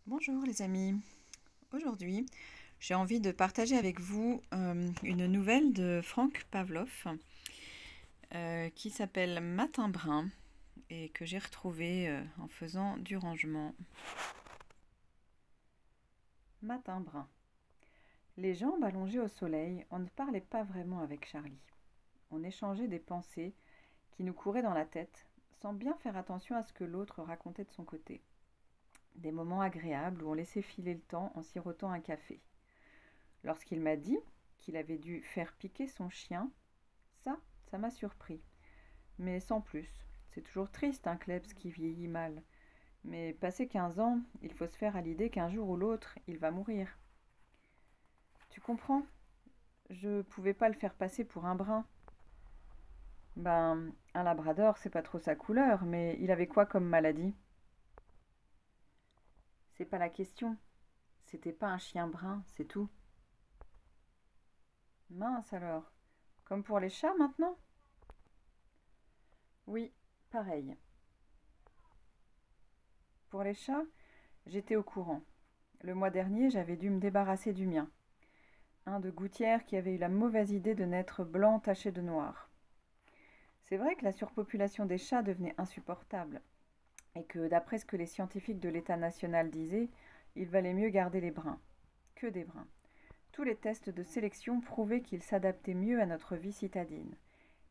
Bonjour les amis, aujourd'hui j'ai envie de partager avec vous une nouvelle de Frank Pavlov qui s'appelle Matin brun et que j'ai retrouvée en faisant du rangement. Matin brun. Les jambes allongées au soleil, on ne parlait pas vraiment avec Charlie. On échangeait des pensées qui nous couraient dans la tête sans bien faire attention à ce que l'autre racontait de son côté. Des moments agréables où on laissait filer le temps en sirotant un café. Lorsqu'il m'a dit qu'il avait dû faire piquer son chien, ça m'a surpris. Mais sans plus. C'est toujours triste un Klebs qui vieillit mal. Mais passé 15 ans, il faut se faire à l'idée qu'un jour ou l'autre, il va mourir. Tu comprends? Je pouvais pas le faire passer pour un brun. Ben, un labrador, c'est pas trop sa couleur, mais il avait quoi comme maladie? C'est pas la question. C'était pas un chien brun, c'est tout. Mince alors. Comme pour les chats maintenant? Oui, pareil. Pour les chats, j'étais au courant. Le mois dernier, j'avais dû me débarrasser du mien. Un de gouttière qui avait eu la mauvaise idée de naître blanc taché de noir. C'est vrai que la surpopulation des chats devenait insupportable, et que d'après ce que les scientifiques de l'État national disaient, il valait mieux garder les bruns. Que des bruns. Tous les tests de sélection prouvaient qu'ils s'adaptaient mieux à notre vie citadine,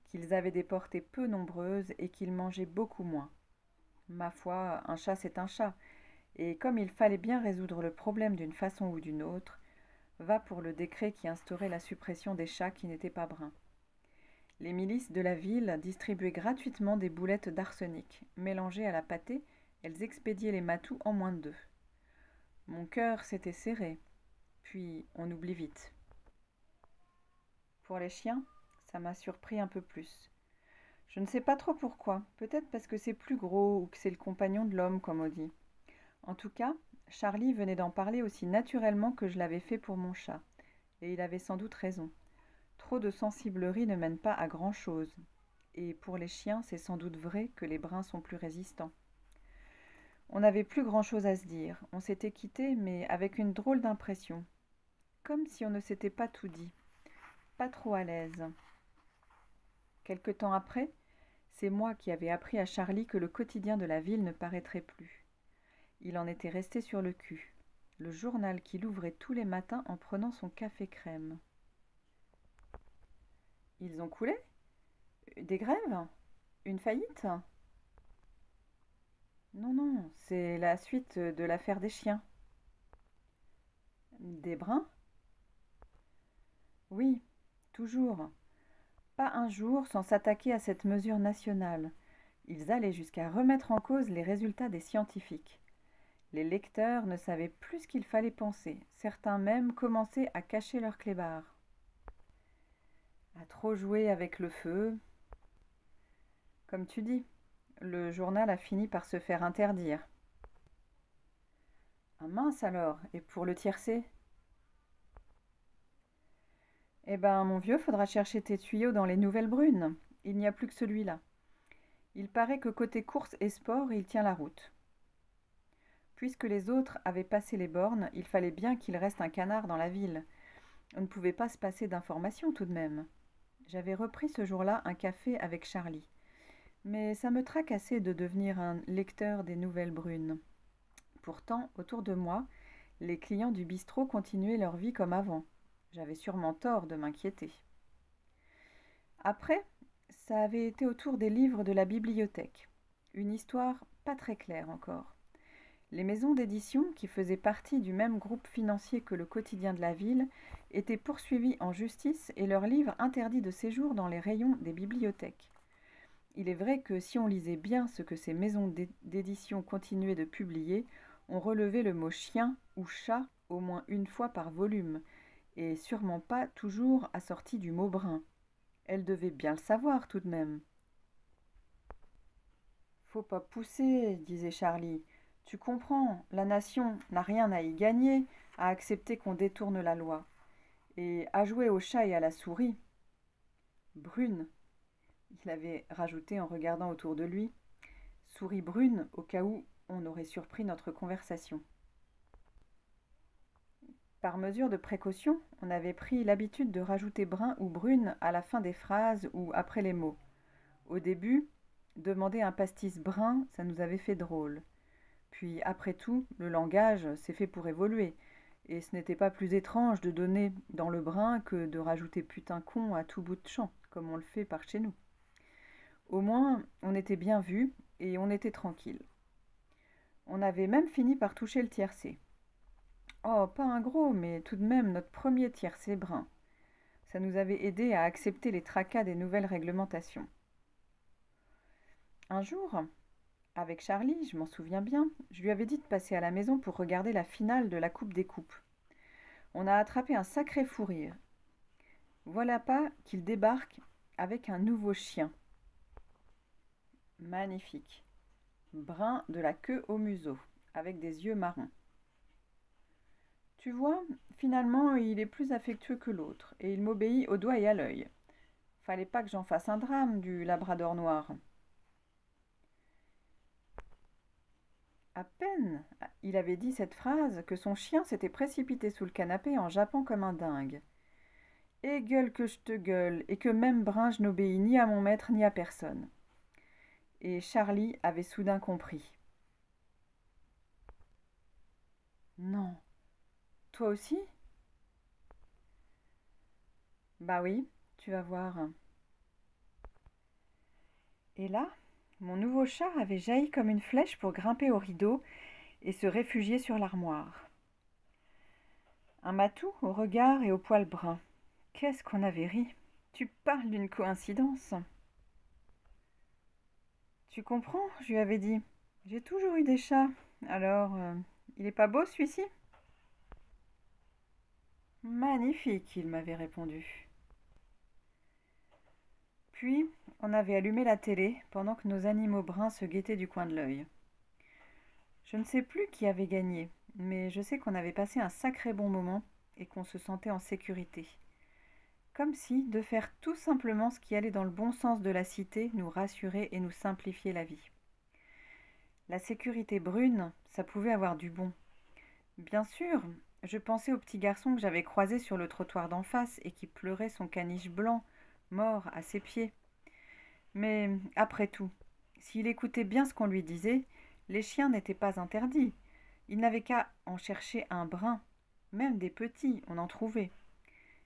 qu'ils avaient des portées peu nombreuses et qu'ils mangeaient beaucoup moins. Ma foi, un chat c'est un chat, et comme il fallait bien résoudre le problème d'une façon ou d'une autre, va pour le décret qui instaurait la suppression des chats qui n'étaient pas bruns. Les milices de la ville distribuaient gratuitement des boulettes d'arsenic. Mélangées à la pâtée, elles expédiaient les matous en moins de 2. Mon cœur s'était serré, puis on oublie vite. Pour les chiens, ça m'a surpris un peu plus. Je ne sais pas trop pourquoi, peut-être parce que c'est plus gros ou que c'est le compagnon de l'homme, comme on dit. En tout cas, Charlie venait d'en parler aussi naturellement que je l'avais fait pour mon chat, et il avait sans doute raison. Trop de sensiblerie ne mène pas à grand-chose, et pour les chiens, c'est sans doute vrai que les bruns sont plus résistants. On n'avait plus grand-chose à se dire, on s'était quitté, mais avec une drôle d'impression, comme si on ne s'était pas tout dit, pas trop à l'aise. Quelque temps après, c'est moi qui avais appris à Charlie que le quotidien de la ville ne paraîtrait plus. Il en était resté sur le cul, le journal qu'il ouvrait tous les matins en prenant son café crème. Ils ont coulé? Des grèves? Une faillite? Non, non, c'est la suite de l'affaire des chiens. Des bruns? Oui, toujours. Pas un jour sans s'attaquer à cette mesure nationale. Ils allaient jusqu'à remettre en cause les résultats des scientifiques. Les lecteurs ne savaient plus ce qu'il fallait penser. Certains même commençaient à cacher leurs clébards. À trop jouer avec le feu. Comme tu dis, le journal a fini par se faire interdire. Ah mince alors, et pour le tiercé? Eh ben, mon vieux, faudra chercher tes tuyaux dans les nouvelles brunes. Il n'y a plus que celui-là. Il paraît que côté course et sport, il tient la route. Puisque les autres avaient passé les bornes, il fallait bien qu'il reste un canard dans la ville. On ne pouvait pas se passer d'informations tout de même. J'avais repris ce jour-là un café avec Charlie. Mais ça me tracassait de devenir un lecteur des nouvelles brunes. Pourtant, autour de moi, les clients du bistrot continuaient leur vie comme avant. J'avais sûrement tort de m'inquiéter. Après, ça avait été au tour des livres de la bibliothèque. Une histoire pas très claire encore. Les maisons d'édition, qui faisaient partie du même groupe financier que le quotidien de la ville, étaient poursuivies en justice et leurs livres interdits de séjour dans les rayons des bibliothèques. Il est vrai que si on lisait bien ce que ces maisons d'édition continuaient de publier, on relevait le mot chien ou chat au moins une fois par volume, et sûrement pas toujours assorti du mot brun. Elle devait bien le savoir tout de même. Faut pas pousser, disait Charlie. Tu comprends, la nation n'a rien à y gagner à accepter qu'on détourne la loi. Et à jouer au chat et à la souris. Brune, il avait rajouté en regardant autour de lui. Souris brune, au cas où on aurait surpris notre conversation. Par mesure de précaution, on avait pris l'habitude de rajouter brun ou brune à la fin des phrases ou après les mots. Au début, demander un pastis brun, ça nous avait fait drôle. Puis après tout, le langage, c'est fait pour évoluer, et ce n'était pas plus étrange de donner dans le brun que de rajouter putain con à tout bout de champ, comme on le fait par chez nous. Au moins, on était bien vus, et on était tranquille. On avait même fini par toucher le tiercé. Oh, pas un gros, mais tout de même notre premier tiercé brun. Ça nous avait aidé à accepter les tracas des nouvelles réglementations. Un jour, avec Charlie, je m'en souviens bien, je lui avais dit de passer à la maison pour regarder la finale de la Coupe des Coupes. On a attrapé un sacré fou rire. Voilà pas qu'il débarque avec un nouveau chien. Magnifique. Brun de la queue au museau, avec des yeux marrons. Tu vois, finalement, il est plus affectueux que l'autre, et il m'obéit au doigt et à l'œil. Fallait pas que j'en fasse un drame du labrador noir. À peine il avait dit cette phrase que son chien s'était précipité sous le canapé en jappant comme un dingue. Et gueule que je te gueule, et que même Brun je n'obéis ni à mon maître ni à personne. Et Charlie avait soudain compris. Non. Toi aussi? Bah oui, tu vas voir. Et là, mon nouveau chat avait jailli comme une flèche pour grimper au rideau et se réfugier sur l'armoire. Un matou au regard et au poil brun. Qu'est-ce qu'on avait ri! Tu parles d'une coïncidence. Tu comprends, je lui avais dit. J'ai toujours eu des chats. Alors, il est pas beau celui-ci? Magnifique, il m'avait répondu. Puis, on avait allumé la télé pendant que nos animaux bruns se guettaient du coin de l'œil. Je ne sais plus qui avait gagné, mais je sais qu'on avait passé un sacré bon moment et qu'on se sentait en sécurité. Comme si de faire tout simplement ce qui allait dans le bon sens de la cité nous rassurait et nous simplifiait la vie. La sécurité brune, ça pouvait avoir du bon. Bien sûr, je pensais au petit garçon que j'avais croisé sur le trottoir d'en face et qui pleurait son caniche blanc, mort à ses pieds. Mais après tout, s'il écoutait bien ce qu'on lui disait, les chiens n'étaient pas interdits. Il n'avait qu'à en chercher un brun. Même des petits, on en trouvait.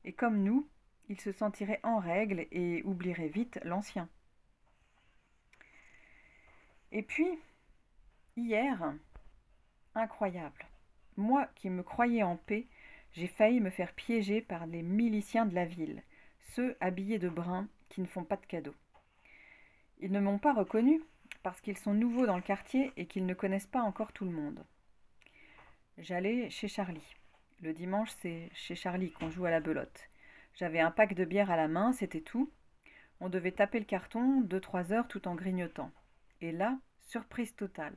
Et comme nous, il se sentirait en règle et oublierait vite l'ancien. Et puis, hier, incroyable. Moi qui me croyais en paix, j'ai failli me faire piéger par les miliciens de la ville, ceux habillés de brun qui ne font pas de cadeaux. Ils ne m'ont pas reconnu parce qu'ils sont nouveaux dans le quartier et qu'ils ne connaissent pas encore tout le monde. J'allais chez Charlie. Le dimanche, c'est chez Charlie qu'on joue à la belote. J'avais un pack de bière à la main, c'était tout. On devait taper le carton 2-3 heures tout en grignotant. Et là, surprise totale.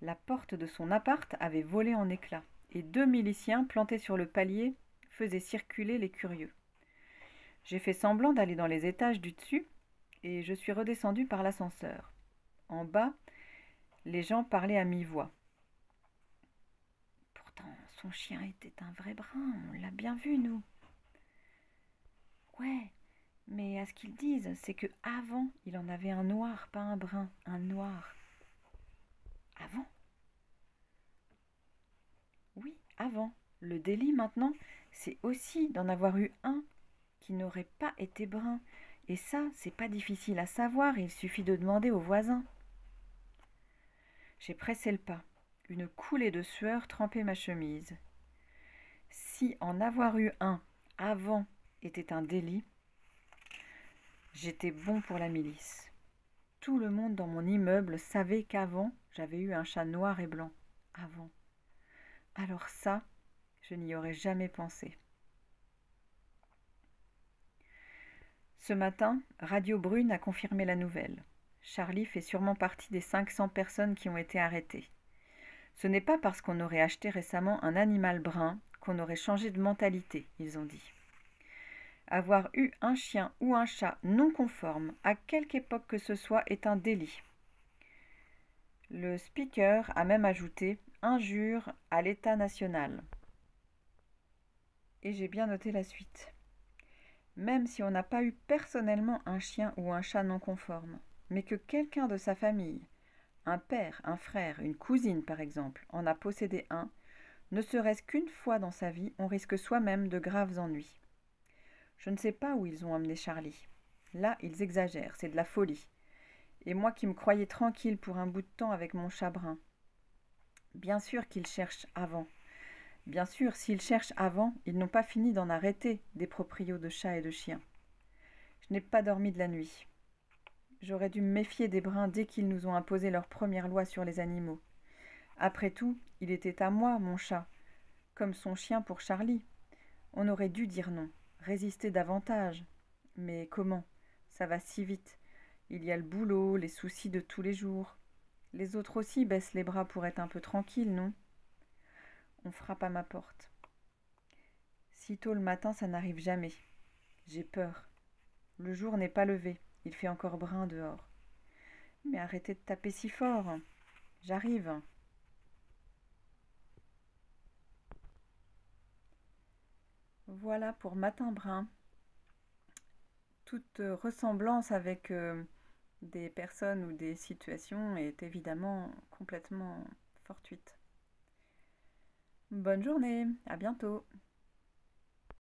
La porte de son appart avait volé en éclats, et 2 miliciens plantés sur le palier faisaient circuler les curieux. J'ai fait semblant d'aller dans les étages du dessus, et je suis redescendue par l'ascenseur. En bas, les gens parlaient à mi-voix. Pourtant, son chien était un vrai brun, on l'a bien vu, nous. Ouais, mais à ce qu'ils disent, c'est que avant, il en avait un noir, pas un brun, un noir. Avant? Oui, avant. Le délit maintenant, c'est aussi d'en avoir eu un qui n'aurait pas été brun. Et ça, c'est pas difficile à savoir, il suffit de demander aux voisins. J'ai pressé le pas. Une coulée de sueur trempait ma chemise. Si en avoir eu un avant était un délit, j'étais bon pour la milice. Tout le monde dans mon immeuble savait qu'avant, j'avais eu un chat noir et blanc. Avant. Alors ça, je n'y aurais jamais pensé. Ce matin, Radio Brune a confirmé la nouvelle. Charlie fait sûrement partie des 500 personnes qui ont été arrêtées. Ce n'est pas parce qu'on aurait acheté récemment un animal brun qu'on aurait changé de mentalité, ils ont dit. Avoir eu un chien ou un chat non conforme, à quelque époque que ce soit, est un délit. Le speaker a même ajouté « injure à l'État national ». Et j'ai bien noté la suite. Même si on n'a pas eu personnellement un chien ou un chat non conforme, mais que quelqu'un de sa famille, un père, un frère, une cousine par exemple, en a possédé un, ne serait-ce qu'une fois dans sa vie, on risque soi-même de graves ennuis. Je ne sais pas où ils ont emmené Charlie. Là, ils exagèrent, c'est de la folie. Et moi qui me croyais tranquille pour un bout de temps avec mon chat brun. Bien sûr qu'ils cherchent avant. Bien sûr, s'ils cherchent avant, ils n'ont pas fini d'en arrêter des proprios de chats et de chiens. Je n'ai pas dormi de la nuit. J'aurais dû me méfier des bruns dès qu'ils nous ont imposé leur première loi sur les animaux. Après tout, il était à moi, mon chat, comme son chien pour Charlie. On aurait dû dire non, résister davantage. Mais comment? Ça va si vite. Il y a le boulot, les soucis de tous les jours. Les autres aussi baissent les bras pour être un peu tranquilles, non? On frappe à ma porte. Si tôt le matin, ça n'arrive jamais. J'ai peur. Le jour n'est pas levé. Il fait encore brun dehors. Mais arrêtez de taper si fort. J'arrive. Voilà pour Matin Brun. Toute ressemblance avec des personnes ou des situations est évidemment complètement fortuite. Bonne journée, à bientôt.